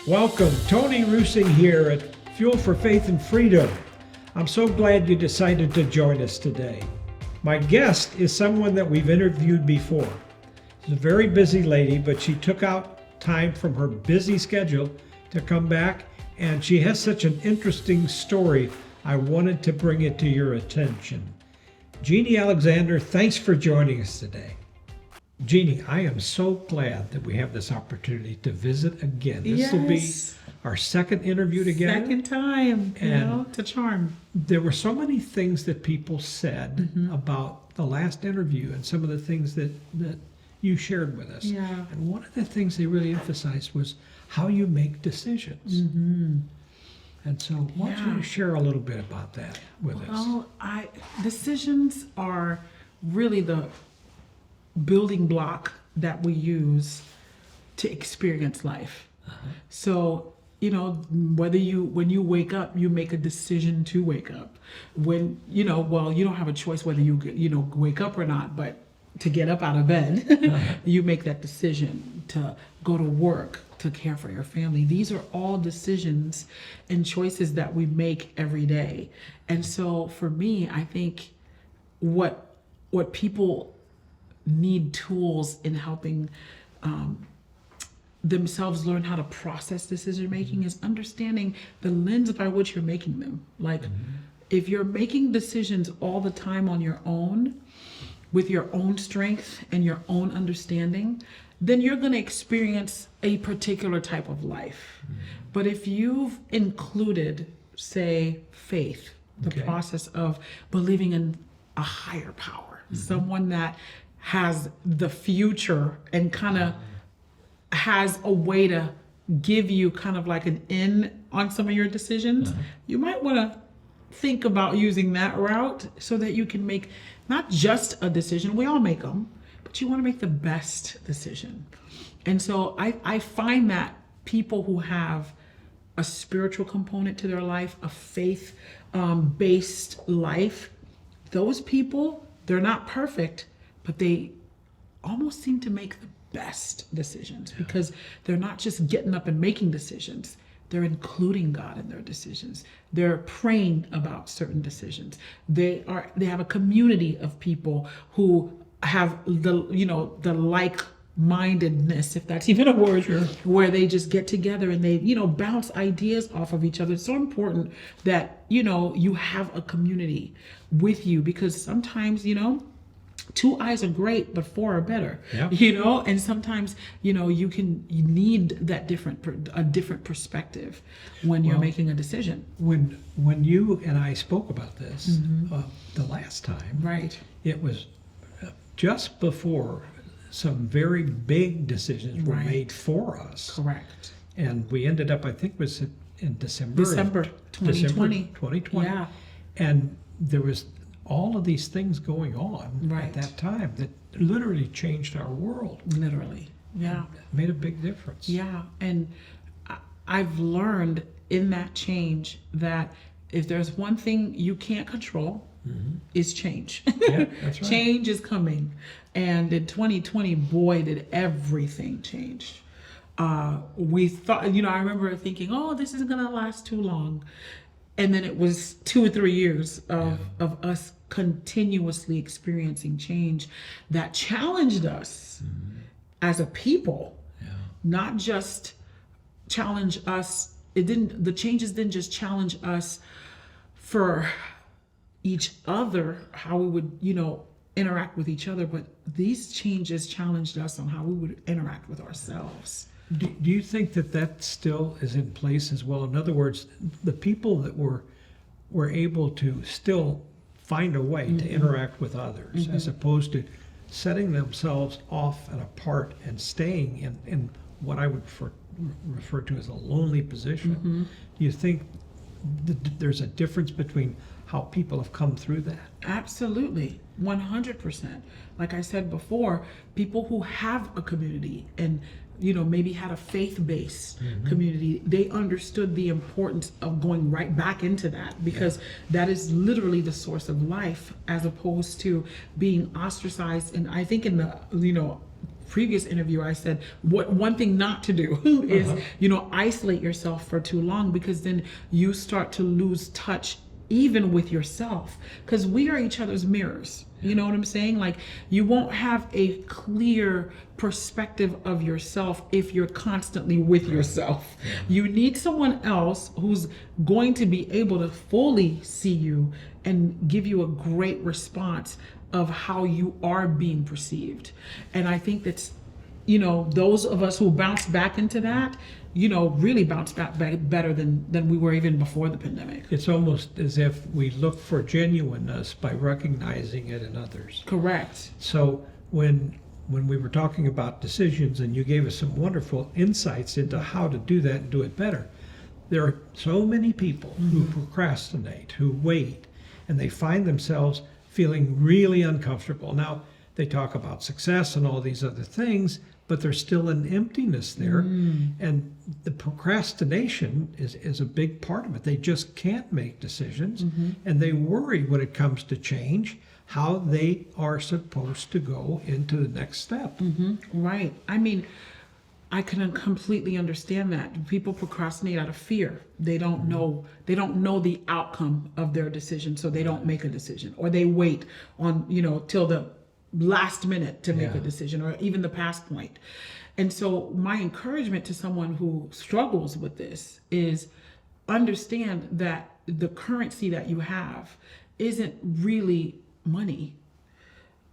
Welcome, Tony Ruesing here at Fuel for Faith and Freedom. I'm so glad you decided to join us today. My guest is someone that we've interviewed before. She's a very busy lady, but she took out time from her busy schedule to come back, and she has such an interesting story. I wanted to bring it to your attention. Jeanny Alexandra, thanks for joining us today. Jeanny, I am so glad that we have this opportunity to visit again. This will be our second interview together. Second time, to charm. There were so many things that people said about the last interview and some of the things that you shared with us. Yeah. And one of the things they really emphasized was how you make decisions. And so why don't you share a little bit about that with us? Well, decisions are really the building block that we use to experience life. So, when you wake up, you make a decision to wake up. When, you don't have a choice whether you wake up or not, but to get up out of bed, you make that decision to go to work, to care for your family. These are all decisions and choices that we make every day. And so for me, I think what people need tools in helping themselves learn how to process decision making is understanding the lens by which you're making them. Like if you're making decisions all the time on your own, with your own strength and your own understanding, then you're going to experience a particular type of life. But if you've included, say, faith, the process of believing in a higher power, someone that has the future and kind of has a way to give you kind of like an in on some of your decisions, you might want to think about using that route so that you can make not just a decision, we all make them, but you want to make the best decision. And so I find that people who have a spiritual component to their life, a faith based life, those people, they're not perfect, but they almost seem to make the best decisions because they're not just getting up and making decisions. They're including God in their decisions. They're praying about certain decisions. They have a community of people who have the like-mindedness, if that's even a word, where they just get together and they, bounce ideas off of each other. It's so important that, you have a community with you because sometimes, two eyes are great, but four are better. And sometimes you need that different perspective when you're making a decision. When you and I spoke about this the last time, right? It was just before some very big decisions were made for us. Correct. And we ended up, I think, it was in December 2020. Yeah. And there was all of these things going on at that time that literally changed our world. Literally. Yeah. Made a big difference. Yeah. And I've learned in that change that if there's one thing you can't control, is change. Yeah, that's right. Change is coming. And in 2020, boy, did everything change. We thought, I remember thinking, this isn't going to last too long. And then it was 2 or 3 years of us continuously experiencing change that challenged us as a people, not just challenge us. The changes didn't just challenge us for each other, how we would, interact with each other, but these changes challenged us on how we would interact with ourselves. Do you think that still is in place as well? In other words, the people that were able to still find a way to interact with others as opposed to setting themselves off and apart and staying in what I would refer to as a lonely position. Do you think there's a difference between how people have come through that? Absolutely, 100%. Like I said before, people who have a community and maybe had a faith-based community, they understood the importance of going right back into that because that is literally the source of life as opposed to being ostracized. And I think in the, previous interview, I said one thing not to do is, isolate yourself for too long, because then you start to lose touch even with yourself, because we are each other's mirrors. You know what I'm saying? Like, you won't have a clear perspective of yourself if you're constantly with yourself. You need someone else who's going to be able to fully see you and give you a great response of how you are being perceived. And I think that's, those of us who bounce back into that, really bounce back better than we were even before the pandemic. It's almost as if we look for genuineness by recognizing it in others. Correct. So when we were talking about decisions and you gave us some wonderful insights into how to do that and do it better, there are so many people who procrastinate, who wait, and they find themselves feeling really uncomfortable. Now, they talk about success and all these other things, but there's still an emptiness there. And the procrastination is a big part of it. They just can't make decisions, and they worry when it comes to change, how they are supposed to go into the next step. Right. I mean, I can completely understand that. People procrastinate out of fear. They don't know the outcome of their decision, so they don't make a decision, or they wait on, till the last minute to make a decision, or even the past point. And so my encouragement to someone who struggles with this is understand that the currency that you have isn't really money.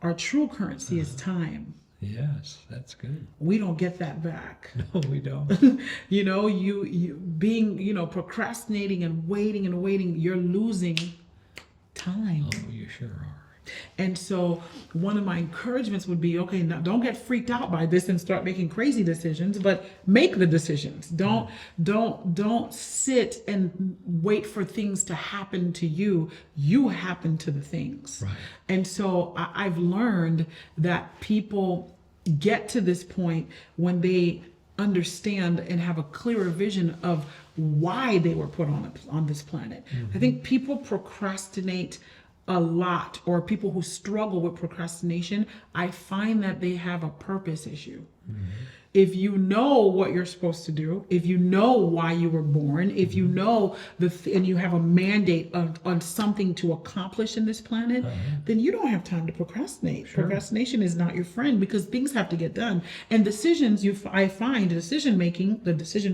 Our true currency is time. Yes, that's good. We don't get that back. No, we don't. you being, procrastinating and waiting, you're losing time. Oh, you sure are. And so one of my encouragements would be, okay, now don't get freaked out by this and start making crazy decisions, but make the decisions. Don't sit and wait for things to happen to you. You happen to the things. Right. And so I've learned that people get to this point when they understand and have a clearer vision of why they were put on this planet. I think people procrastinate a lot, or people who struggle with procrastination, I find that they have a purpose issue. If you know what you're supposed to do, if you know why you were born, if you know and you have a mandate on something to accomplish in this planet, then you don't have time to procrastinate. Sure. Procrastination is not your friend, because things have to get done. And decisions, I find the decision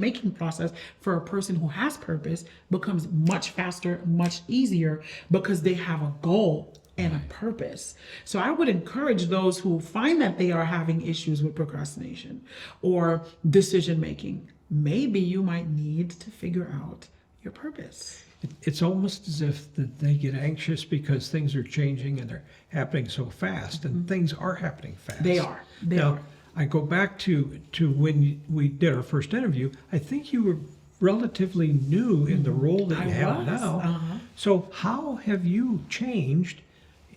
making process for a person who has purpose becomes much faster, much easier, because they have a goal and a purpose. So I would encourage those who find that they are having issues with procrastination or decision making, maybe you might need to figure out your purpose. It's almost as if that they get anxious because things are changing and they're happening so fast, and things are happening fast. They are. Now, I go back to when we did our first interview. I think you were relatively new in the role that you have now. So how have you changed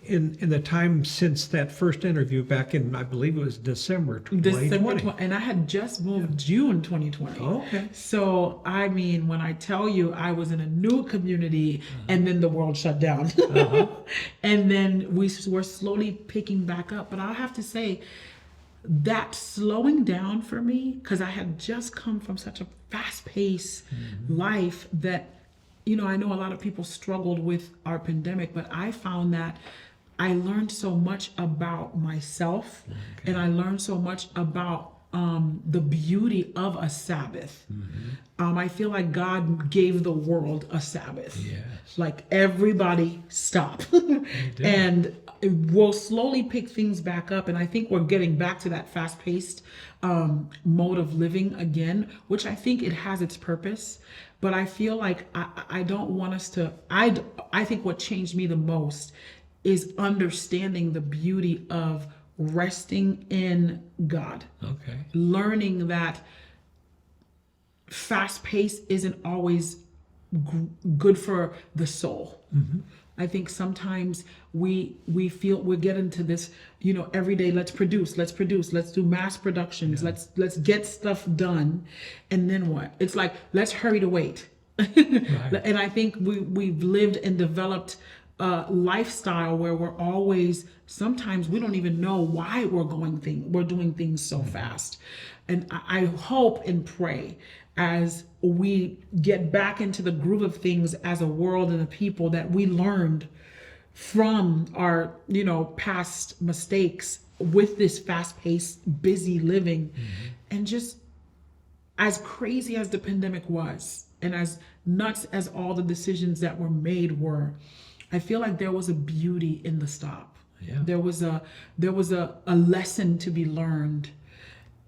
in the time since that first interview back in, I believe it was December 2020? And I had just moved June 2020. Okay. So, I mean, when I tell you I was in a new community and then the world shut down. And then we were slowly picking back up. But I'll have to say that slowing down for me, because I had just come from such a fast-paced life that, I know a lot of people struggled with our pandemic, but I found that I learned so much about myself, and I learned so much about the beauty of a Sabbath. I feel like God gave the world a Sabbath. Yes. Like, everybody stop. And we'll slowly pick things back up. And I think we're getting back to that fast-paced mode of living again, which I think it has its purpose. But I feel like I don't want us to, I think what changed me the most is understanding the beauty of resting in God. Okay. Learning that fast pace isn't always good for the soul. I think sometimes we feel we get into this, every day, let's produce, let's do mass productions, let's get stuff done. And then what? It's like, let's hurry to wait. Right. And I think we've lived and developed a lifestyle where we're always, sometimes we don't even know why we're doing things so fast. And I hope and pray as we get back into the groove of things as a world and a people, that we learned from our, past mistakes with this fast-paced, busy living. And just as crazy as the pandemic was, and as nuts as all the decisions that were made were, I feel like there was a beauty in the stop. Yeah. There was a lesson to be learned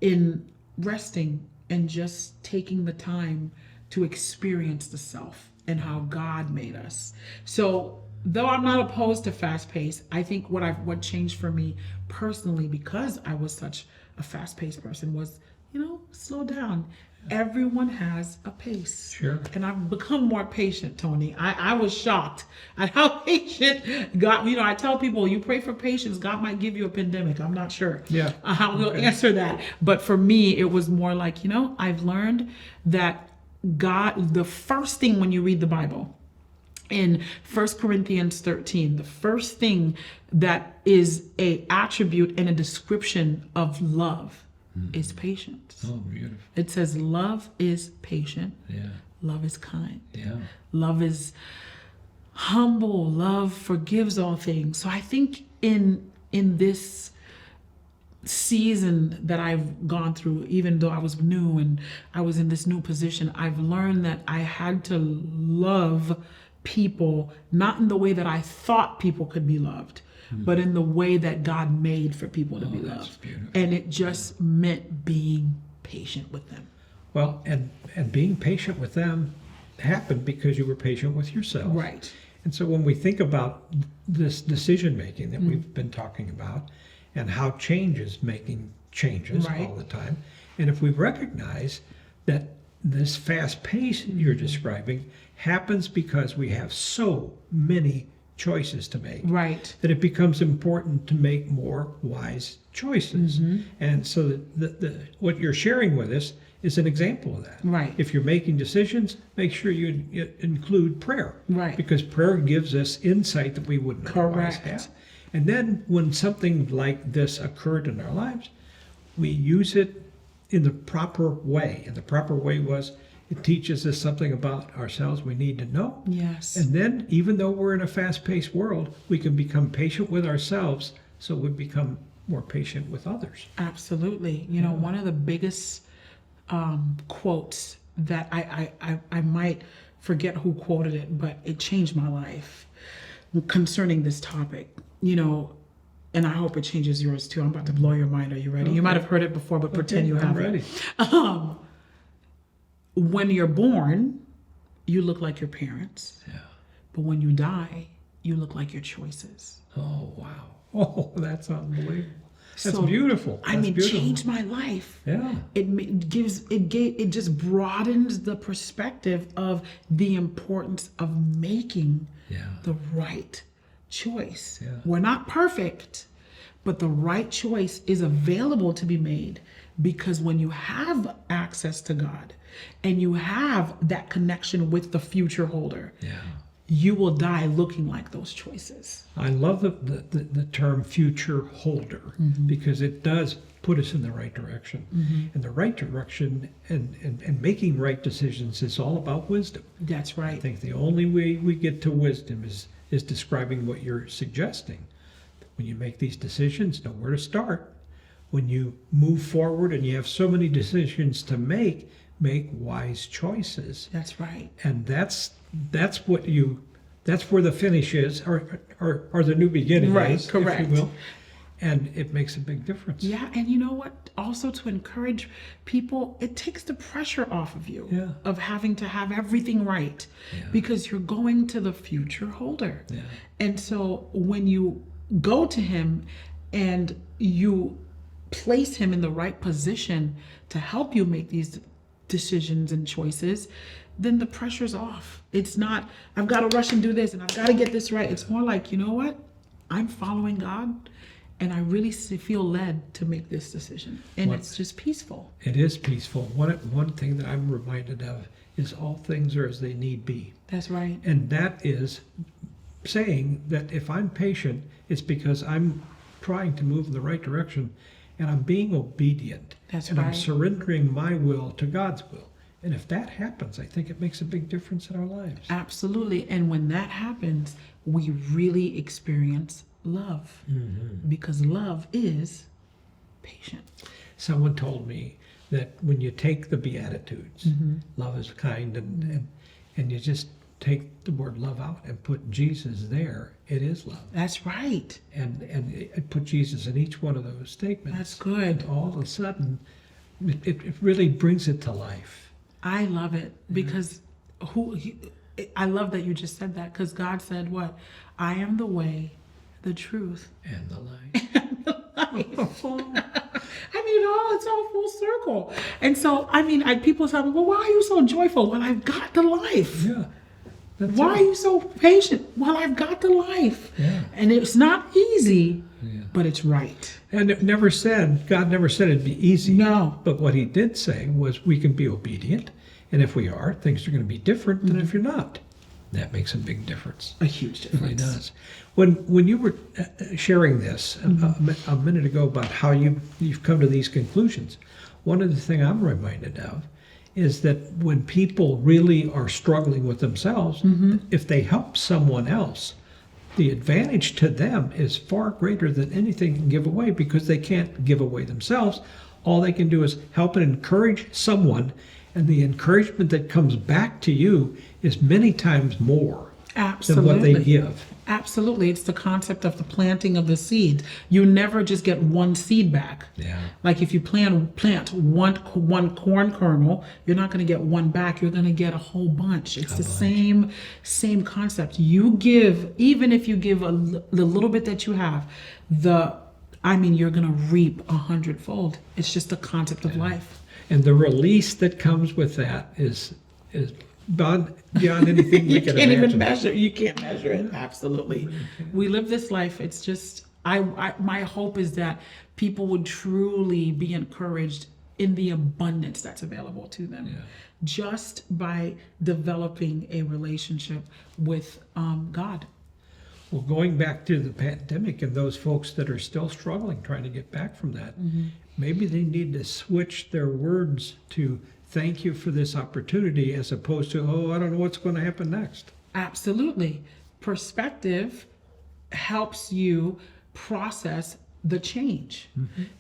in resting and just taking the time to experience the self and how God made us. So though I'm not opposed to fast pace, I think what changed for me personally, because I was such a fast paced person, was, slow down. Everyone has a pace. Sure. And I've become more patient, Tony. I was shocked at how patient God, I tell people, you pray for patience, God might give you a pandemic. I'm not sure how we'll answer that. But for me, it was more like, I've learned that God, the first thing when you read the Bible, in 1 Corinthians 13, the first thing that is a attribute and a description of love is patience. Oh, beautiful. It says love is patient. Yeah. Love is kind. Yeah. Love is humble. Love forgives all things. So I think in this season that I've gone through, even though I was new and I was in this new position, I've learned that I had to love people, not in the way that I thought people could be loved, but in the way that God made for people to be loved. Beautiful. And it just meant being patient with them. Well, and being patient with them happened because you were patient with yourself. Right. And so when we think about this decision making that we've been talking about, and how change is making changes all the time, and if we recognize that this fast pace you're describing happens because we have so many choices to make, Right. that it becomes important to make more wise choices. And so what you're sharing with us is an example of that. Right. If you're making decisions, make sure you include prayer. Right. Because prayer gives us insight that we wouldn't otherwise have. And then when something like this occurred in our lives, we use it in the proper way. And the proper way was, it teaches us something about ourselves we need to know. Yes. And then, even though we're in a fast-paced world, we can become patient with ourselves, so we become more patient with others. Absolutely. One of the biggest quotes that I might forget who quoted it, but it changed my life concerning this topic, and I hope it changes yours too. I'm about to blow your mind. Are you ready? Okay. You might have heard it before, but pretend you haven't. I'm ready. When you're born, you look like your parents. Yeah. But when you die, you look like your choices. Oh, wow. Oh, that's unbelievable. That's So, beautiful. That's beautiful. Changed my life. Yeah. It just broadens the perspective of the importance of making the right choice. Yeah. We're not perfect, but the right choice is available to be made, because when you have access to God and you have that connection with the future holder, you will die looking like those choices. I love the term future holder, because it does put us in the right direction. And the right direction and making right decisions is all about wisdom. That's right. I think the only way we get to wisdom is describing what you're suggesting. When you make these decisions, know where to start. When you move forward and you have so many decisions to make wise choices. That's right. And that's where the finish is, or the new beginning is, Correct. if you will. And it makes a big difference. Yeah, and you know what? Also, to encourage people, it takes the pressure off of you of having to have everything right, because you're going to the future holder. Yeah. And so when you go to him and you place him in the right position to help you make these decisions and choices, then the pressure's off. It's not, I've got to rush and do this and I've got to get this right. It's more like, you know what? I'm following God, and I really feel led to make this decision. And it's just peaceful. It is peaceful. One thing that I'm reminded of is all things are as they need be. That's right. And that is saying that if I'm patient, it's because I'm trying to move in the right direction and I'm being obedient. That's and I'm right. surrendering my will to God's will. And if that happens, I think it makes a big difference in our lives. Absolutely. And when that happens, we really experience love because love is patient. Someone told me that when you take the Beatitudes, love is kind, and you just take the word love out and put Jesus there, it is love. That's right. And it put Jesus in each one of those statements. That's good. And all of a sudden, it really brings it to life. I love it because I love that you just said that because God said what? I am the way, the truth, And the light. and the life. I mean, it's all full circle. And so, I mean, people tell me, well, why are you so joyful? Well, I've got the life. Yeah. That's Why it. are you so patient? Well, I've got the life. Yeah. And it's not easy, Yeah. but it's right. And God never said it'd be easy. No. But what he did say was we can be obedient. And if we are, things are going to be different than if you're not. That makes a big difference. A huge It really difference. does. When you were sharing this a minute ago about how you've come to these conclusions, one of the things I'm reminded of is that when people really are struggling with themselves, if they help someone else, the advantage to them is far greater than anything can give away because they can't give away themselves. All they can do is help and encourage someone, and the encouragement that comes back to you is many times more than what they Absolutely. give. Absolutely. It's the concept of the planting of the seed. You never just get one seed back. Yeah. Like if you plant one corn kernel, you're not going to get one back. You're going to get a whole bunch. It's the same concept. You give, even if you give the little bit that you have, you're going to reap 100-fold. It's just the concept of life. And the release that comes with that is beyond anything we You can can't imagine. even measure. You can't measure it. Absolutely. We live this life. It's just, my hope is that people would truly be encouraged in the abundance that's available to them, just by developing a relationship with God. Well, going back to the pandemic and those folks that are still struggling, trying to get back from that, maybe they need to switch their words to thank you for this opportunity as opposed to, I don't know what's going to happen next. Absolutely. Perspective helps you process the change.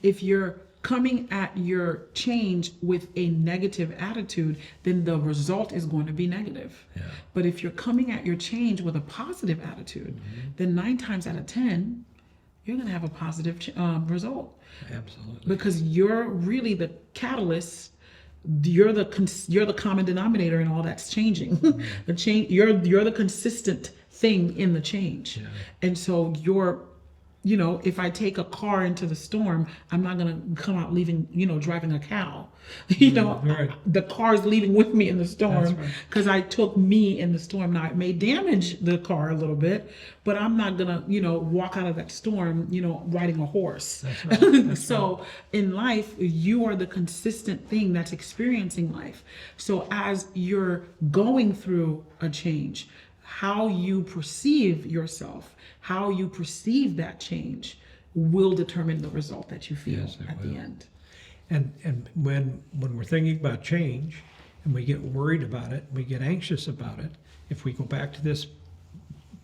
If you're coming at your change with a negative attitude, then the result is going to be negative. Yeah. But if you're coming at your change with a positive attitude, then 9 times out of 10, you're going to have a positive result. Absolutely. Because you're really the catalyst. You're the common denominator in all that's changing. The change. You're the consistent thing in the change. Yeah. And so if I take a car into the storm, I'm not gonna come out driving a cow. Right. The car's leaving with me in the That's storm right. because I took me in the storm. Now it may damage the car a little bit, but I'm not gonna walk out of that storm riding a horse. That's right. That's So in life, you are the consistent thing that's experiencing life. So as you're going through a change, how you perceive yourself, how you perceive that change will determine the result that you feel Yes, it at will. the end. And when we're thinking about change and we get worried about it, we get anxious about it, if we go back to this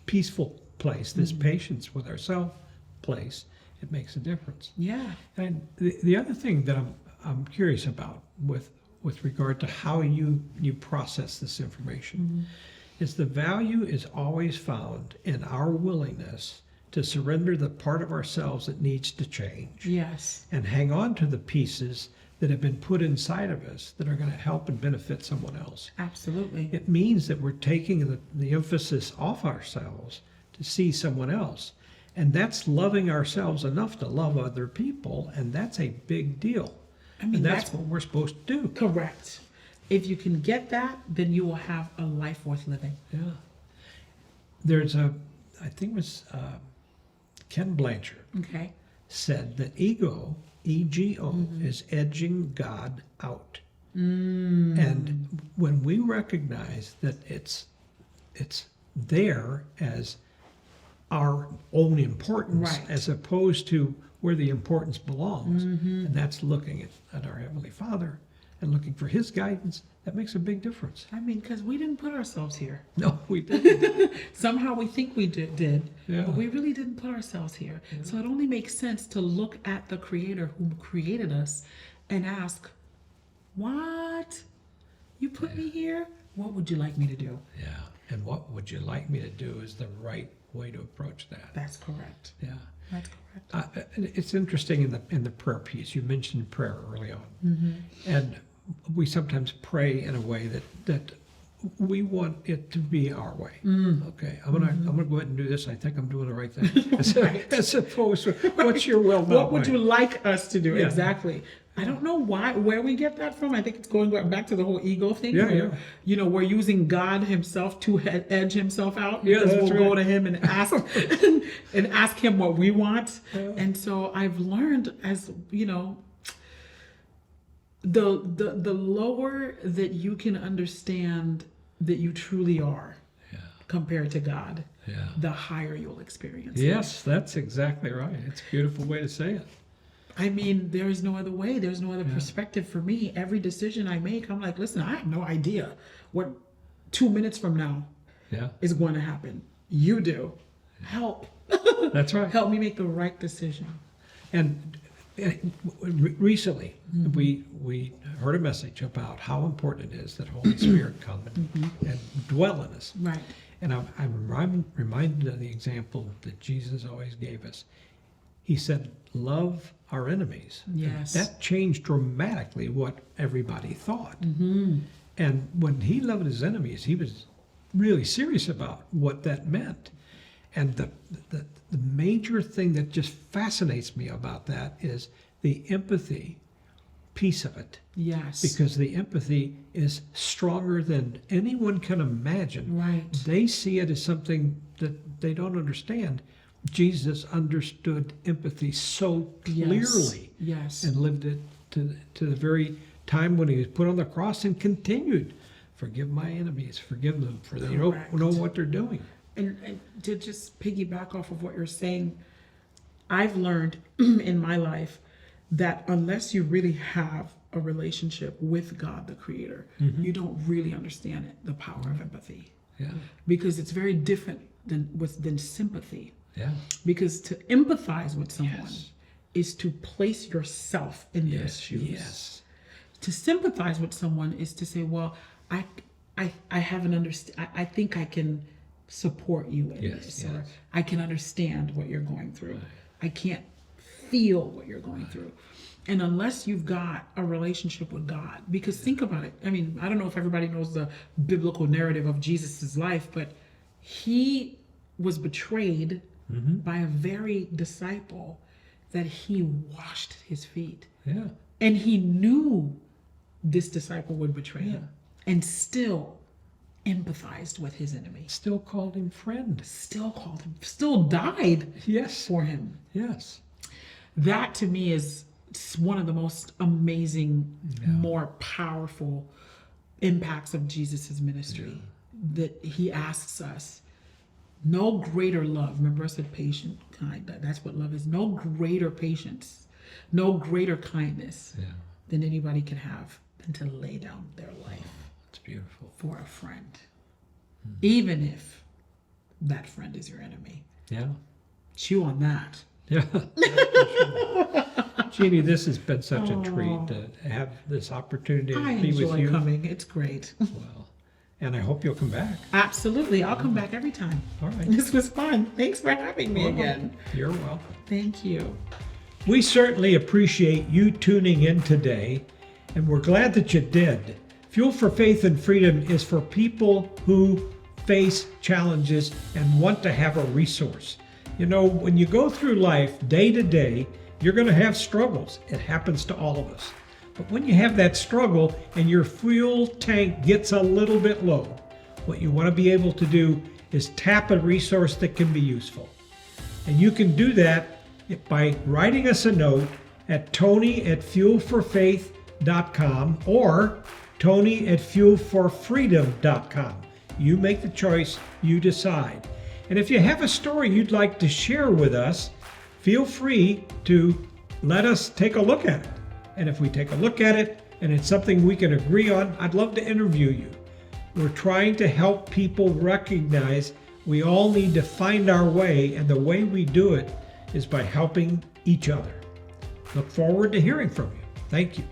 peaceful place, this patience with ourselves place, it makes a difference. Yeah. And the other thing that I'm curious about with regard to how you process this information is the value is always found in our willingness to surrender the part of ourselves that needs to change Yes. and hang on to the pieces that have been put inside of us that are going to help and benefit someone else. Absolutely. It means that we're taking the emphasis off ourselves to see someone else. And that's loving ourselves enough to love other people, and that's a big deal. I mean, and that's that's what we're supposed to do. correct. If you can get that, then you will have a life worth living. Yeah. There's I think it was Ken Blanchard Okay. said that ego, ego, is edging God out. And when we recognize that it's there as our own importance Right. as opposed to where the importance belongs. And that's looking at our Heavenly Father and looking for His guidance. That makes a big difference. I mean, because we didn't put ourselves here. No, we didn't. Somehow we think we did, Yeah. but we really didn't put ourselves here. So it only makes sense to look at the Creator who created us and ask, what? You put me here? What would you like me to do? Yeah. And what would you like me to do is the right way to approach that. That's correct. Yeah. That's correct. It's interesting in the prayer piece. You mentioned prayer early on, and we sometimes pray in a way that we want it to be our way. Okay, I'm gonna go ahead and do this. I think I'm doing the right thing. As opposed to what's your will, not What would mine. you like us to do? Yeah. Exactly. I don't know where we get that from. I think it's going back to the whole ego thing. Yeah, where, yeah. We're using God Himself to edge Himself out. Yeah, Because that's we'll go right. to Him and ask and ask Him what we want. Yeah. And so I've learned, as the lower that you can understand that you truly are compared to God, the higher you'll experience it. Yes, that's exactly right. It's a beautiful way to say it. I mean, there is no other way. There's no other perspective for me. Every decision I make, I'm like, listen, I have no idea what 2 minutes from now Yeah, is going to happen. You do. Help. that's right. Help me make the right decision. And recently, we heard a message about how important it is that Holy Spirit come and dwell in us. Right. And I'm reminded of the example that Jesus always gave us. He said, love our enemies. Yes. That changed dramatically what everybody thought. And when he loved his enemies, he was really serious about what that meant. And the major thing that just fascinates me about that is the empathy piece of it. Yes. Because the empathy is stronger than anyone can imagine. Right. They see it as something that they don't understand. Jesus understood empathy so clearly Yes. and lived it to the very time when he was put on the cross and continued. Forgive my enemies, forgive them, for they don't Correct. know what they're doing. And to just piggyback off of what you're saying, I've learned in my life that unless you really have a relationship with God, the Creator, you don't really understand it, the power of empathy. Yeah, Because it's very different than sympathy. yeah, Because to empathize with someone Yes. is to place yourself in their yes, shoes. yes, To sympathize with someone is to say, well, I have an understand. I think I can support you in Yes, this, or yes. I can understand what you're going through. I can't feel what you're going through. And unless you've got a relationship with God, because think about it. I mean, I don't know if everybody knows the biblical narrative of Jesus's life, but he was betrayed by a very disciple that he washed his feet. yeah, And he knew this disciple would betray him and still empathized with his enemy. still called him friend. Still called him, still died Yes, for him. yes, That to me is one of the most amazing, more powerful impacts of Jesus's ministry. That he asks us, no greater love. Remember I said patient, kind. That's what love is. No greater patience, no greater kindness than anybody can have than to lay down their life it's beautiful. for a friend. Even if that friend is your enemy. Yeah, Chew on that. yeah. Jeannie, this has been such a treat to have this opportunity to I be with enjoy you. coming. It's great. Well, and I hope you'll come back. Absolutely. I'll come back every time. All right. This was fun. Thanks for having me again. You're welcome. Thank you. We certainly appreciate you tuning in today, and we're glad that you did. Fuel for Faith and Freedom is for people who face challenges and want to have a resource. You know, when you go through life day to day, you're going to have struggles. It happens to all of us. But when you have that struggle and your fuel tank gets a little bit low, what you want to be able to do is tap a resource that can be useful. And you can do that by writing us a note at tony@fuelforfaith.com or tony@fuelforfreedom.com. You make the choice, you decide. And if you have a story you'd like to share with us, feel free to let us take a look at it. And if we take a look at it and it's something we can agree on, I'd love to interview you. We're trying to help people recognize we all need to find our way, and the way we do it is by helping each other. Look forward to hearing from you. Thank you.